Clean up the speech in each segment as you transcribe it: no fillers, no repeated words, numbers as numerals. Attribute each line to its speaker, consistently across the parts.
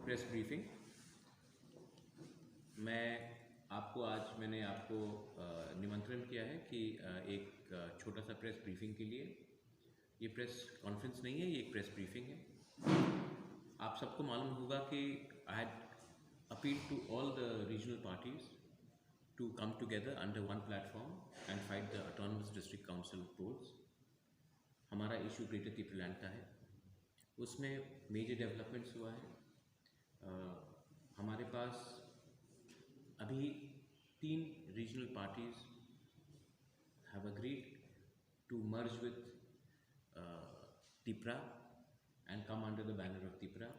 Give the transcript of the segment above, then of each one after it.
Speaker 1: Press briefing. मैंने आपको निमंत्रण किया है कि एक छोटा सा प्रेस ब्रीफिंग के लिए। ये प्रेस कॉन्फ्रेंस नहीं है, ये एक प्रेस ब्रीफिंग है। आप सबको मालूम होगा कि I had appeal to all the regional parties to come together under one platform and fight the autonomous district council polls. हमारा इशू ग्रेटर त्रिपुरालैंड का है, उसमें मेजर डेवलपमेंट्स हुआ है। हमारे पास अभी 3 regional parties have agreed to merge with Tipra and come under the banner of Tipra.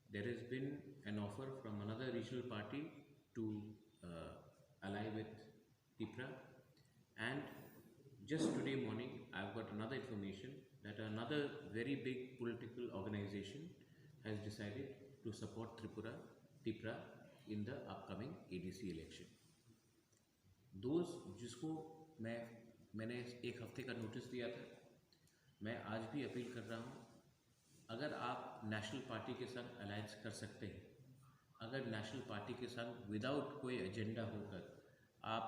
Speaker 1: There has been an offer from another regional party to ally with Tipra, and just today morning I've got another information that another very big political organization has decided to support Tipra in the upcoming ADC election. Those जिसको मैंने एक हफ्ते का notice दिया था, मैं आज भी अपील कर रहा हूँ, अगर आप नेशनल पार्टी के साथ अलायंस कर सकते हैं, अगर नेशनल पार्टी के साथ विदाउट कोई एजेंडा होकर आप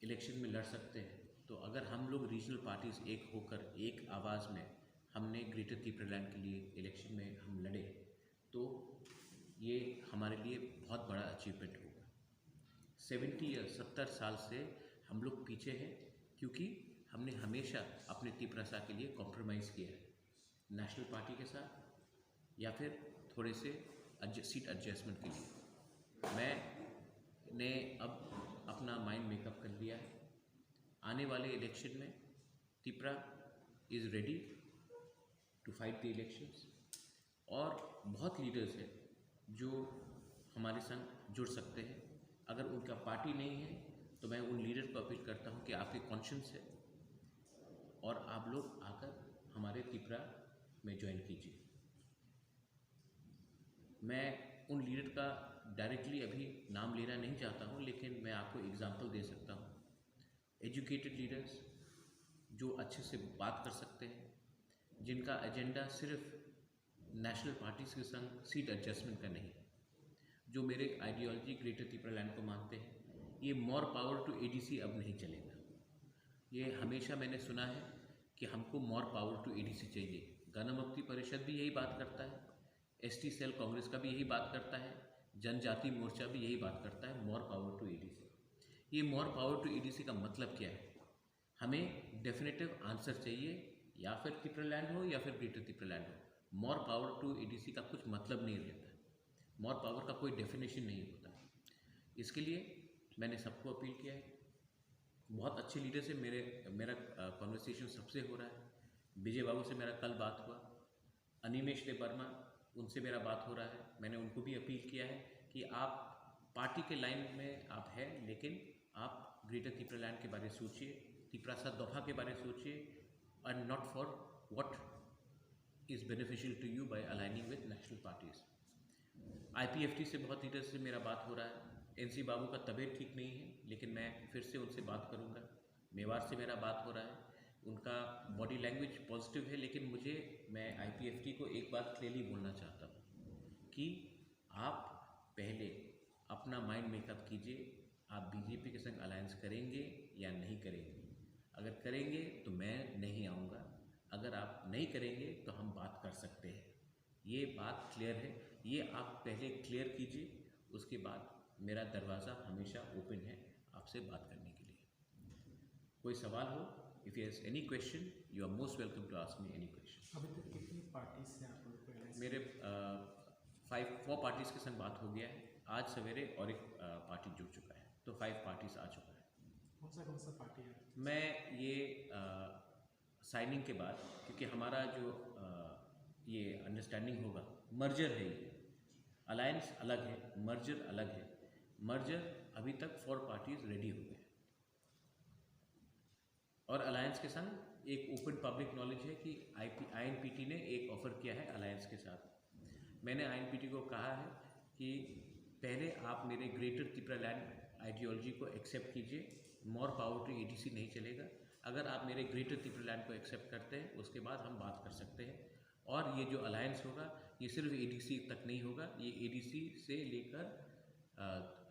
Speaker 1: इलेक्शन में लड़ सकते हैं, तो अगर हम लोग रीजनल पार्टीज एक होकर एक आवाज़ में हमने ग्रेटर त्रिपुरालैंड के लिए इलेक्शन में हम लड़े, तो ये हमारे लिए बहुत बड़ा अचीवमेंट होगा। 70 साल से हम लोग पीछे हैं, क्योंकि हमने हमेशा अपने त्रिपुरा के लिए कॉम्प्रोमाइज़ किया है, नेशनल पार्टी के साथ या फिर थोड़े से सीट एडजस्टमेंट के लिए। मैंने अब अपना माइंड मेकअप कर लिया है। आने वाले इलेक्शन में Tripura is ready to fight the elections, और बहुत लीडर्स हैं जो हमारे संग जुड़ सकते हैं। अगर उनका पार्टी नहीं है तो मैं उन लीडर को अपील करता हूँ कि आपके कॉन्शियंस है और आप लोग आकर हमारे त्रिपुरा में ज्वाइन कीजिए। मैं उन लीडर का डायरेक्टली अभी नाम लेना नहीं चाहता हूँ, लेकिन मैं आपको एग्जांपल दे सकता हूँ। एजुकेटेड लीडर्स जो अच्छे से बात कर सकते हैं, जिनका एजेंडा सिर्फ नेशनल पार्टीज के संग सीट एडजस्टमेंट का नहीं, जो मेरे आइडियोलॉजी ग्रेटर त्रिपुरालैंड को मानते हैं। ये मोर पावर टू एडीसी अब नहीं चलेगा। ये हमेशा मैंने सुना है कि हमको मोर पावर टू एडीसी चाहिए। गणमुक्ति परिषद भी यही बात करता है, एसटी सेल कांग्रेस का भी यही बात करता है, जनजाति मोर्चा भी यही बात करता है, मोर पावर टू एडीसी। ये मोर पावर टू एडीसी का मतलब क्या है? हमें डेफिनेटिव आंसर चाहिए, या फिर त्रिपुरालैंड हो या फिर ग्रेटर त्रिपुरालैंड हो। मोर पावर टू एडीसी का कुछ मतलब नहीं रहता है, मोर पावर का कोई डेफिनेशन नहीं होता। इसके लिए मैंने सबको अपील किया है। बहुत अच्छे लीडर से मेरा कॉन्वर्सेशन सबसे हो रहा है। विजय बाबू से मेरा कल बात हुआ, अनिमेश दे वर्मा, उनसे मेरा बात हो रहा है। मैंने उनको भी अपील किया है कि आप पार्टी के लाइन में आप हैं, लेकिन आप ग्रेटर त्रिपुरालैंड के बारे में सोचिए, त्रिपुरा दोहा के बारे में सोचिए, and not for what is beneficial to you by aligning with national parties. IPFT से बहुत लीडर से मेरा बात हो रहा है। NC बाबू का तबीयत ठीक नहीं है, लेकिन मैं फिर से उनसे बात करूंगा। मेवाड़ से मेरा बात हो रहा है, उनका बॉडी लैंग्वेज पॉजिटिव है, लेकिन मैं IPFT को एक बात क्लियरली बोलना चाहता हूँ कि आप पहले अपना माइंड मेकअप कीजिए, आप BJP के संग अलायंस करेंगे या नहीं करेंगे। अगर करेंगे तो मैं नहीं आऊँगा, अगर आप नहीं करेंगे तो हम बात कर सकते हैं। ये बात क्लियर है, ये आप पहले क्लियर कीजिए, उसके बाद मेरा दरवाज़ा हमेशा ओपन है आपसे बात करने के लिए। कोई सवाल हो, if you have any question, you are most welcome to ask me any question.
Speaker 2: अभी तक कितनी पार्टीज से आप लोग को?
Speaker 1: मेरे 4 पार्टीज़ के संग बात हो गया है। आज सवेरे और एक पार्टी जुड़ चुका है, तो 5 पार्टीज आ चुका है।
Speaker 2: कौन सा पार्टी है?
Speaker 1: मैं ये साइनिंग के बाद, क्योंकि हमारा जो ये अंडरस्टैंडिंग होगा, मर्जर है, ये अलायंस अलग है, मर्जर अलग है। मर्जर अभी तक 4 पार्टीज रेडी हो गए, और अलायंस के संग एक ओपन पब्लिक नॉलेज है कि INPT ने एक ऑफ़र किया है अलायंस के साथ। मैंने INPT को कहा है कि पहले आप मेरे ग्रेटर त्रिपुरालैंड आइडियोलॉजी को एक्सेप्ट कीजिए, मोर पावर टू ADC नहीं चलेगा। अगर आप मेरे ग्रेटर त्रिपुरालैंड को एक्सेप्ट करते हैं, उसके बाद हम बात कर सकते हैं। और ये जो अलायंस होगा ये सिर्फ एडीसी तक नहीं होगा, ये एडीसी से लेकर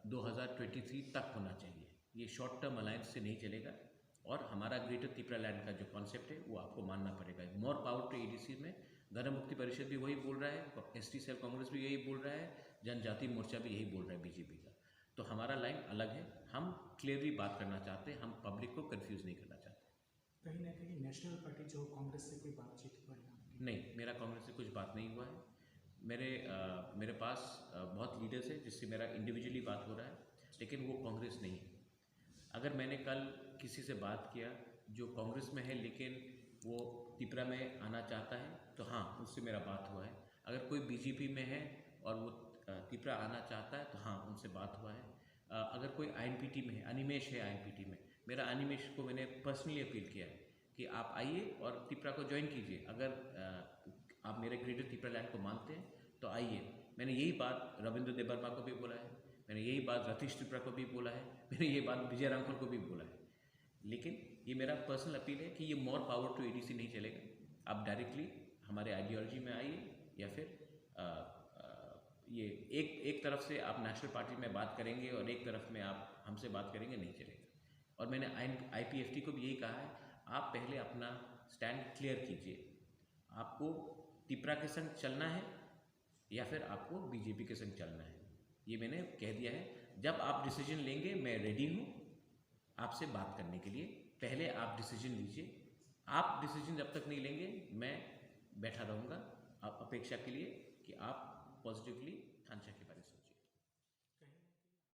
Speaker 1: 2023 तक होना चाहिए। ये शॉर्ट टर्म अलायंस से नहीं चलेगा। और हमारा ग्रेटर त्रिपुरा लैंड का जो कॉन्सेप्ट है वो आपको मानना पड़ेगा। मोर पावर टू एडीसी में गण मुक्ति परिषद भी वही बोल रहा है, एसटी सेल कांग्रेस भी यही बोल रहा है, जनजाति मोर्चा भी यही बोल रहा है बीजेपी का। तो हमारा लाइन अलग है, हम क्लियरली बात करना चाहते हैं, हम पब्लिक को कंफ्यूज नहीं करना चाहते।
Speaker 2: कहीं ना कहीं नेशनल पार्टी जो कांग्रेस से कोई बातचीत हुआ है आपकी?
Speaker 1: नहीं, मेरा कांग्रेस से कुछ बात नहीं हुआ है। मेरे पास बहुत लीडर्स हैं जिससे मेरा इंडिविजुअली बात हो रहा है, लेकिन वो कांग्रेस नहीं है। अगर मैंने कल किसी से बात किया जो कांग्रेस में है लेकिन वो त्रिपुरा में आना चाहता है, तो हाँ, उससे मेरा बात हुआ है। अगर कोई बीजेपी में है और वो त्रिपुरा आना चाहता है, तो हाँ, उनसे बात हुआ है। अगर कोई आईएनपीटी में है, अनिमेश है आईएनपीटी में, मेरा अनिमेश को मैंने पर्सनली अपील किया है कि आप आइए और त्रिपुरा को ज्वाइन कीजिए। अगर आप मेरे ग्रेटर त्रिपुरा लैंड को मानते हैं तो आइए। मैंने यही बात रविंद्र देबर्मा को भी बोला है, मैंने यही बात रतीश त्रिपुरा को भी बोला है, मैंने ये बात विजय रामफल को भी बोला है। लेकिन ये मेरा पर्सनल अपील है कि ये मोर पावर टू एडीसी नहीं चलेगा। आप डायरेक्टली हमारे आइडियोलॉजी में आइए, या फिर ये एक तरफ से आप नेशनल पार्टी में बात करेंगे और एक तरफ में आप हमसे बात करेंगे, नहीं चलेगा। और मैंने आईपीएफटी को भी यही कहा है, आप पहले अपना स्टैंड क्लियर कीजिए। आपको त्रिपुरा के संग चलना है या फिर आपको बीजेपी के संग चलना है, ये मैंने कह दिया है। जब आप डिसीजन लेंगे मैं रेडी हूँ आपसे बात करने के लिए। पहले आप डिसीजन लीजिए। आप डिसीजन जब तक नहीं लेंगे मैं बैठा रहूँगा आप अपेक्षा के लिए कि आप पॉजिटिवली थानसा के